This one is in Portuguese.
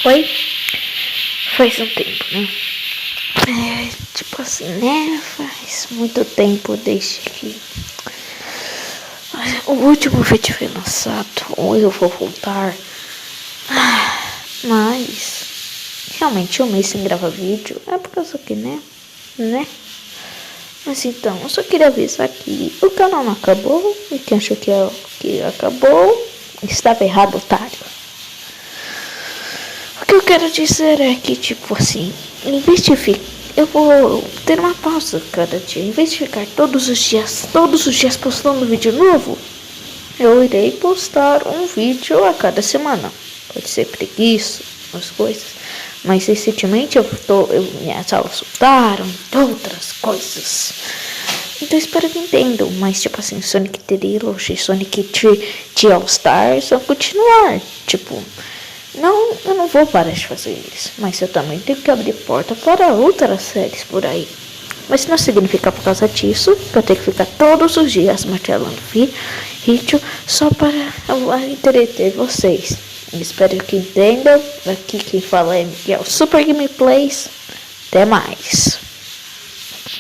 Oi? Faz um tempo, né? Tipo assim, né? Faz muito tempo desde que o último vídeo foi lançado, ou eu vou voltar. Mas realmente um mês sem gravar vídeo é por causa que, né? Mas então, eu só queria avisar que o canal não acabou. E quem achou que acabou estava errado, otário. O que eu quero dizer é que, tipo assim, em vez de ficar, eu vou ter uma pausa cada dia. Em vez de ficar todos os dias postando vídeo novo, eu irei postar um vídeo a cada semana. Pode ser preguiça, as coisas. Mas recentemente minhas aulas soltaram, outras coisas. Então espero que entendam. Mas tipo assim, Sonic Trilogy, Sonic Tree All Stars vão continuar. Tipo, não, eu não vou parar de fazer isso. Mas eu também tenho que abrir porta para outras séries por aí. Mas não significa por causa disso que eu tenho que ficar todos os dias martelando vídeo só para entreter vocês. Espero que entendam. Aqui quem fala é Miguel Super Gameplays. Até mais.